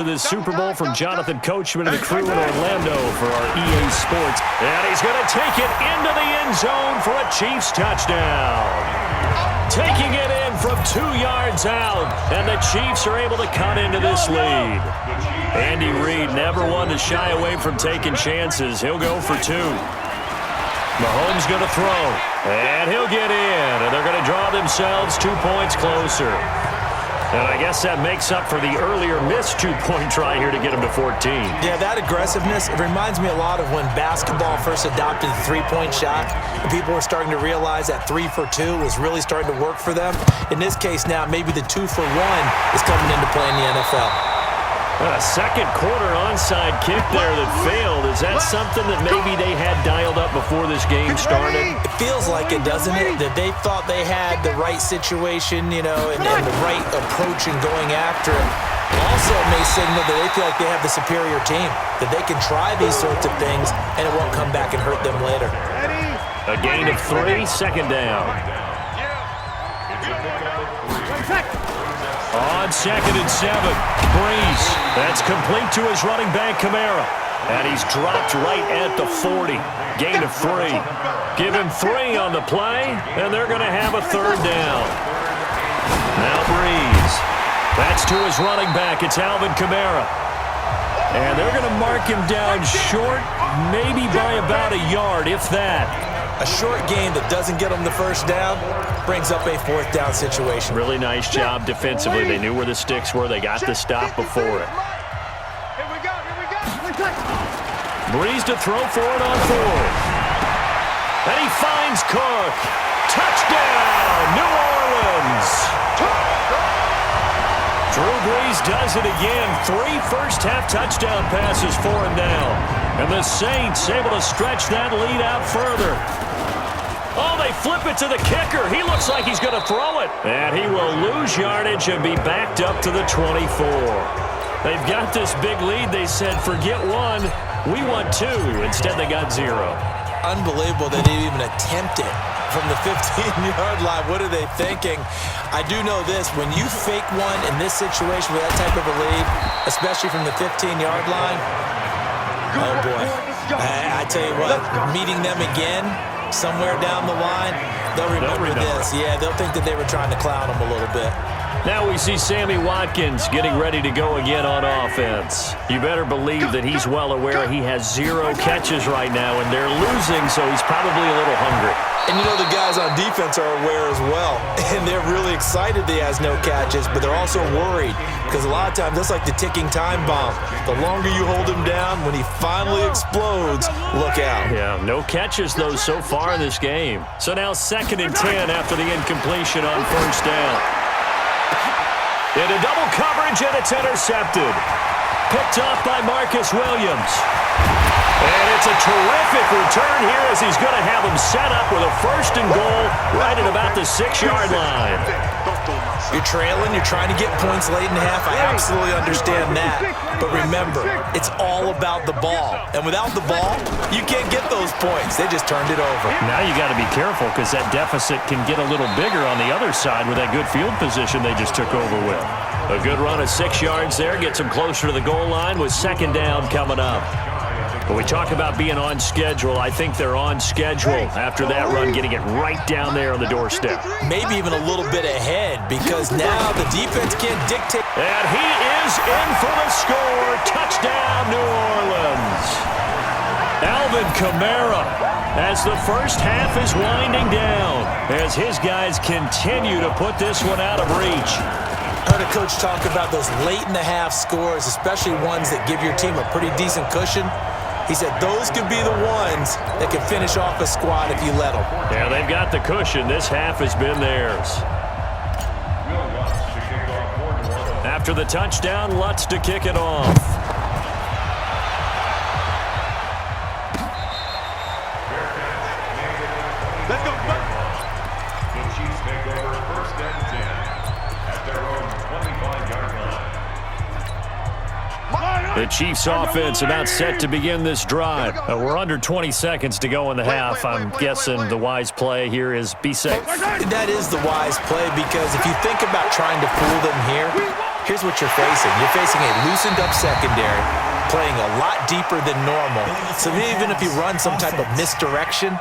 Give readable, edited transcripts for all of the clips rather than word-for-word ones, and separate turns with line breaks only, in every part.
This Super Bowl from Jonathan Coachman and the crew in Orlando for our EA Sports. And he's going to take it into the end zone for a Chiefs touchdown. Taking it in from 2 yards out, and the Chiefs are able to cut into this lead. Andy Reid never one to shy away from taking chances. He'll go for 2. Mahomes going to throw, and he'll get in, and they're going to draw themselves 2 points closer. And I guess that makes up for the earlier missed 2-point try here to get him to 14.
Yeah, that aggressiveness, it reminds me a lot of when basketball first adopted the three-point shot. And people were starting to realize that 3 for 2 was really starting to work for them. In this case now, maybe the 2 for 1 is coming into play in the NFL.
A second quarter onside kick there that failed. Is that something that maybe they had dialed up before this game started?
It feels like it, doesn't it? That they thought they had the right situation, and the right approach in going after it. Also may signal that they feel like they have the superior team, that they can try these sorts of things, and it won't come back and hurt them later.
A gain of 3, second down. On 2nd and 7, Breeze. That's complete to his running back, Kamara. And he's dropped right at the 40. Gain of 3. Give him 3 on the play, and they're going to have a 3rd down. Now Breeze. That's to his running back. It's Alvin Kamara. And they're going to mark him down short, maybe by about a yard, if that.
A short gain that doesn't get them the first down brings up a 4th down situation.
Really nice job defensively. They knew where the sticks were. They got the stop before it.
Here we go.
Breeze to throw for it on 4th. And he finds Cook. Touchdown, New Orleans. Drew Brees does it again. 3 first-half touchdown passes for him now. And the Saints able to stretch that lead out further. Oh, they flip it to the kicker. He looks like he's going to throw it. And he will lose yardage and be backed up to the 24. They've got this big lead. They said, forget 1. We want 2. Instead, they got 0.
Unbelievable they didn't even attempt it from the 15-yard line. What are they thinking? I do know this. When you fake one in this situation with that type of a lead, especially from the 15-yard line, oh, boy. I tell you what, meeting them again somewhere down the line, they'll remember this. Yeah, they'll think that they were trying to clown them a little bit.
Now we see Sammy Watkins getting ready to go again on offense. You better believe that he's well aware he has 0 catches right now, and they're losing, so he's probably a little hungry.
And the guys on defense are aware as well. And they're really excited that he has no catches, but they're also worried because a lot of times that's like the ticking time bomb. The longer you hold him down, when he finally explodes, look out.
Yeah, no catches, though, so far in this game. So now 2nd and 10 after the incompletion on 1st down. Into double coverage, and it's intercepted. Picked off by Marcus Williams. And it's a terrific return here as he's going to have him set up with a 1st and goal right at about the 6-yard line.
You're trailing, you're trying to get points late in the half. I absolutely understand that. But remember, it's all about the ball. And without the ball, you can't get those points. They just turned it over.
Now you got to be careful because that deficit can get a little bigger on the other side with that good field position they just took over with. A good run of 6 yards there gets them closer to the goal line with 2nd down coming up. When we talk about being on schedule, I think they're on schedule after that run, getting it right down there on the doorstep.
Maybe even a little bit ahead because now the defense can't dictate.
And he is in for the score. Touchdown, New Orleans. Alvin Kamara as the first half is winding down as his guys continue to put this one out of reach.
I heard a coach talk about those late-in-the-half scores, especially ones that give your team a pretty decent cushion. He said those could be the ones that can finish off a squad if you let them.
Yeah, they've got the cushion. This half has been theirs. After the touchdown, Lutz to kick it off.
Let's go. The Chiefs take over 1st and 10 at their own 25-yard line.
The Chiefs offense about set to begin this drive. We're under 20 seconds to go in the half. I'm guessing the wise play here is be safe.
That is the wise play because if you think about trying to fool them here, Here's what you're facing. You're facing a loosened-up secondary, playing a lot deeper than normal. So even if you run some type of misdirection,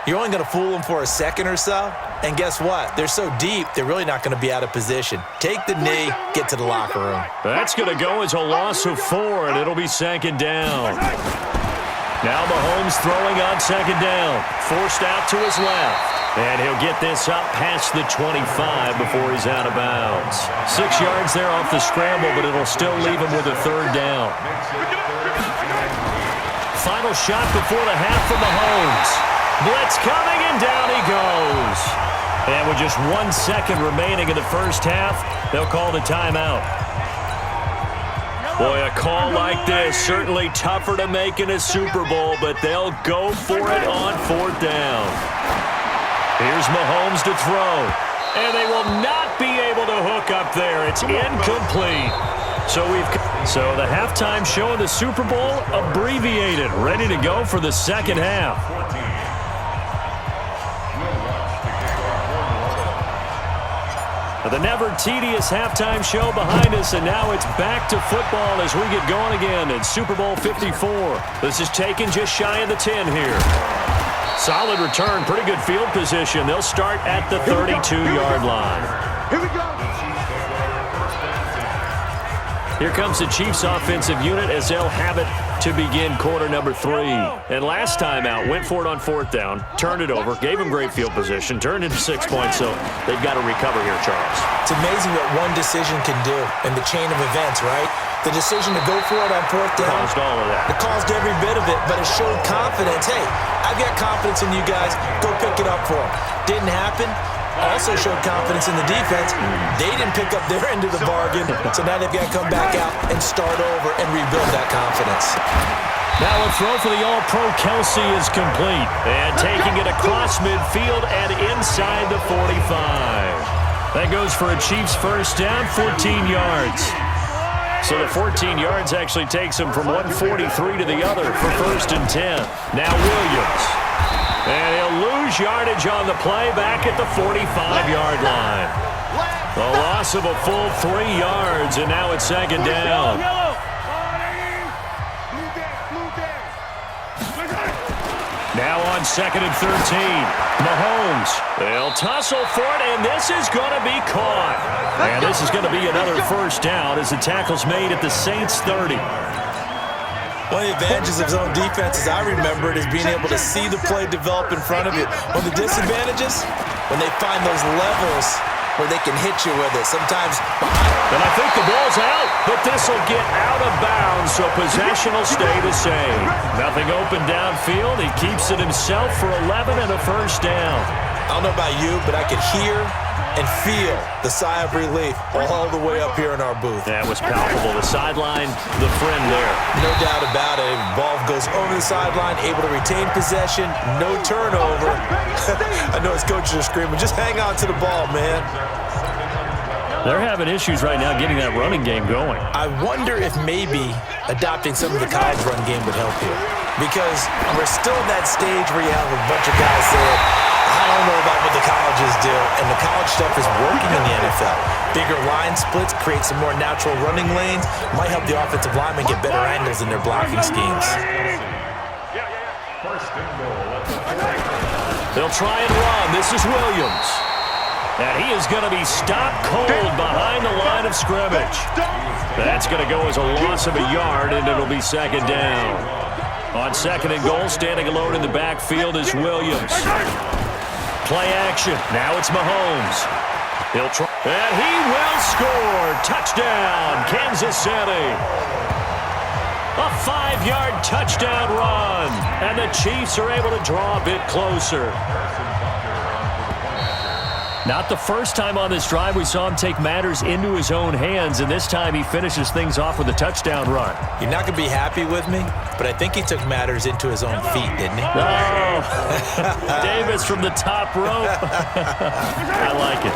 you're only going to fool them for a second or so. And guess what? They're so deep, they're really not going to be out of position. Take the knee, get to the locker room.
That's going to go as a loss of 4, and it'll be second down. Now Mahomes throwing on second down. Forced out to his left. And he'll get this up past the 25 before he's out of bounds. 6 yards there off the scramble, but it'll still leave him with a third down. Final shot before the half for Mahomes. Blitz coming, and down he goes. And with just 1 second remaining in the first half, they'll call the timeout. Boy, a call like this, certainly tougher to make in a Super Bowl, but they'll go for it on 4th down. Here's Mahomes to throw. And they will not be able to hook up there. It's incomplete. So the halftime show of the Super Bowl abbreviated, ready to go for the second half. The never-tedious halftime show behind us, and now it's back to football as we get going again in Super Bowl 54. This is taken just shy of the 10 here. Solid return, pretty good field position. They'll start at the 32-yard line.
Here we go.
Here comes the Chiefs offensive unit as they'll have it to begin quarter number 3. And last time out, went for it on 4th down, turned it over, gave them great field position, turned into 6 points, so they've got to recover here, Charles.
It's amazing what one decision can do in the chain of events, right? The decision to go for it on 4th down.
Caused all of that.
It caused every bit of it, but it showed confidence. Hey, I've got confidence in you guys. Go pick it up for them. Didn't happen. Also showed confidence in the defense. They didn't pick up their end of the bargain, so now they've got to come back out and start over and rebuild that confidence.
Now a throw for the All-Pro Kelsey is complete. And taking it across midfield and inside the 45. That goes for a Chiefs first down, 14 yards. So the 14 yards actually takes him from 143 to the other for 1st and 10. Now Williams. And he'll lose yardage on the play back at the 45-yard line. A loss of a full 3 yards, and now it's second down. Now on 2nd and 13. Mahomes. They'll tussle for it, and this is going to be caught. And this is going to be another first down as the tackle's made at the Saints' 30.
One of the advantages of zone defense, as I remember it, is being able to see the play develop in front of you. One of the disadvantages, when they find those levels where they can hit you with it. Sometimes
and I think the ball's out, but this will get out of bounds, so possession will stay the same. Nothing open downfield. He keeps it himself for 11 and a first down.
I don't know about you, but I could hear and feel the sigh of relief all the way up here in our booth.
That was palpable. The sideline, the friend there.
No doubt about it. Ball goes over the sideline, able to retain possession, no turnover. I know his coaches are screaming, just hang on to the ball, man.
They're having issues right now getting that running game going.
I wonder if maybe adopting some of the college run game would help here. Because we're still at that stage where you have a bunch of guys saying, I don't know about what the colleges do, and the college stuff is working in the NFL. Bigger line splits, create some more natural running lanes, might help the offensive linemen get better angles in their blocking schemes.
They'll try and run. This is Williams. And he is going to be stopped cold behind the line of scrimmage. That's going to go as a loss of a yard, and it'll be second down. On 2nd and goal, standing alone in the backfield is Williams. Play action. Now it's Mahomes. He'll try. And he will score. Touchdown, Kansas City. A 5-yard touchdown run. And the Chiefs are able to draw a bit closer. Not the first time on this drive we saw him take matters into his own hands, and this time he finishes things off with a touchdown run.
You're not going to be happy with me, but I think he took matters into his own feet, didn't he?
Oh, Davis from the top rope. I like it.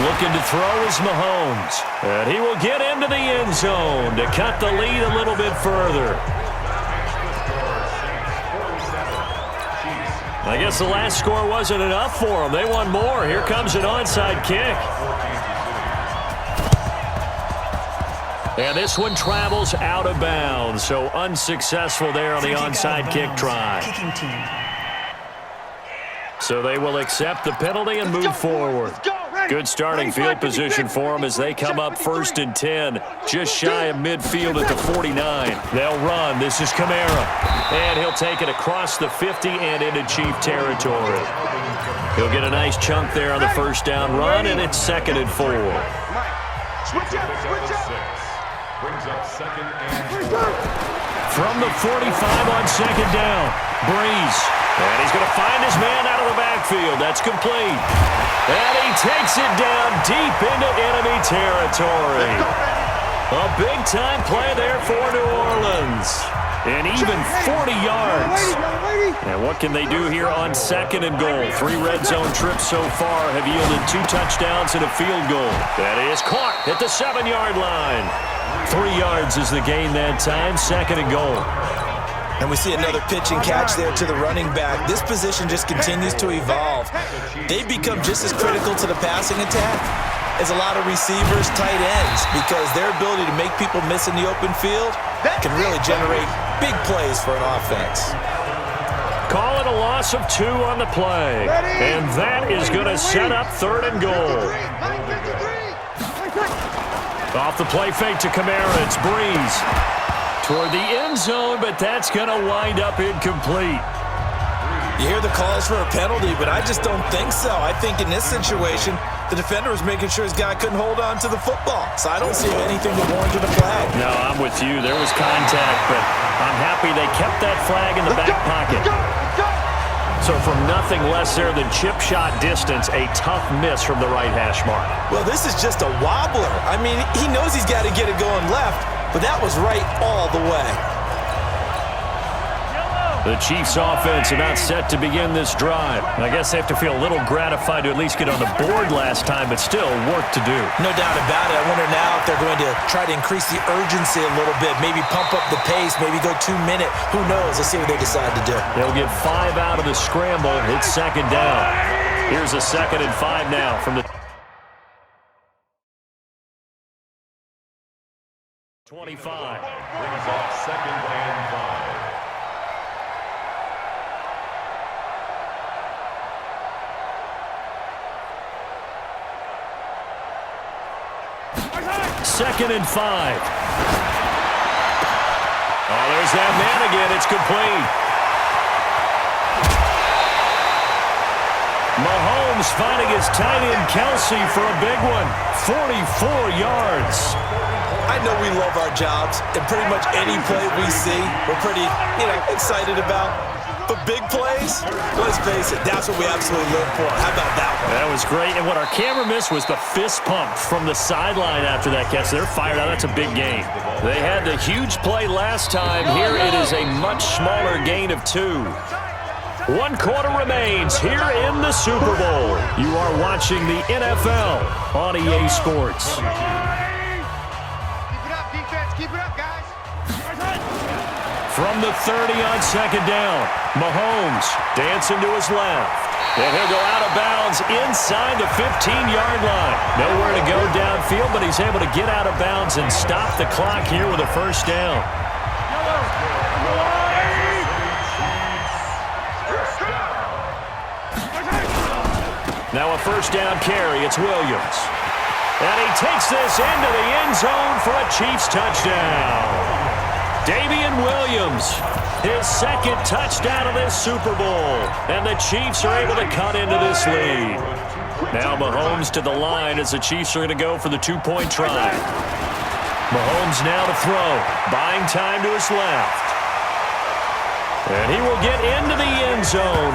Looking to throw is Mahomes, and he will get into the end zone to cut the lead a little bit further. I guess the last score wasn't enough for them. They want more. Here comes an onside kick. And this one travels out of bounds, so unsuccessful there on the onside kick try. So they will accept the penalty and move forward. Good starting field position for them as they come up 1st and 10, just shy of midfield at the 49. They'll run. This is Kamara. And he'll take it across the 50 and into Chief territory. He'll get a nice chunk there on the first down run, and it's 2nd and 4.
Switch up. Brings up 2nd and 4.
From the 45 on 2nd down, Breeze. And he's going to find his man out of the backfield. That's complete. And he takes it down deep into enemy territory. A big-time play there for New Orleans. And even 40 yards. And what can they do here on 2nd and goal? 3 red zone trips so far have yielded 2 touchdowns and a field goal. That is caught at the 7-yard line. 3 yards is the gain that time, 2nd and goal.
And we see another pitch and catch there to the running back. This position just continues to evolve. They become just as critical to the passing attack as a lot of receivers, tight ends, because their ability to make people miss in the open field can really generate big plays for an offense.
Call it a loss of 2 on the play. And that is going to set up 3rd and goal. Off the play fake to Kamara, it's Breeze. Toward the end zone, but that's going to wind up incomplete.
You hear the calls for a penalty, but I just don't think so. I think in this situation, the defender was making sure his guy couldn't hold on to the football. So I don't see anything that warranted a flag.
No, I'm with you. There was contact, but I'm happy they kept that flag in the back pocket. So from nothing less there than chip shot distance, a tough miss from the right hash mark.
Well, this is just a wobbler. I mean, he knows he's got to get it going left, but that was right all the way.
The Chiefs offense about set to begin this drive. I guess they have to feel a little gratified to at least get on the board last time, but still work to do.
No doubt about it. I wonder now if they're going to try to increase the urgency a little bit, maybe pump up the pace, maybe go 2-minute. Who knows? Let's see what they decide to do.
They'll get 5 out of the scramble. It's 2nd down. Here's a 2nd and 5 now from the 25.
Brings up 2nd and 5.
Second and 5. Oh, there's that man again. It's complete. Mahomes finding his tight end Kelsey for a big one. 44 yards.
I know we love our jobs, and pretty much any play we see, we're pretty, excited about. But big plays, let's face it, that's what we absolutely live for. How about that one?
That was great, and what our camera missed was the fist pump from the sideline after that catch. They're fired out. That's a big gain. They had the huge play last time. Here it is a much smaller gain of 2. 1 quarter remains here in the Super Bowl. You are watching the NFL on EA Sports.
Keep it up, guys.
From the 30 on 2nd down, Mahomes dancing to his left. And he'll go out of bounds inside the 15-yard line. Nowhere to go downfield, but he's able to get out of bounds and stop the clock here with a first down. Now a first down carry. It's Williams. And he takes this into the end zone for a Chiefs touchdown. Damian Williams, his 2nd touchdown of this Super Bowl. And the Chiefs are able to cut into this lead. Now Mahomes to the line as the Chiefs are going to go for the 2-point try. Mahomes now to throw. Buying time to his left. And he will get into the end zone.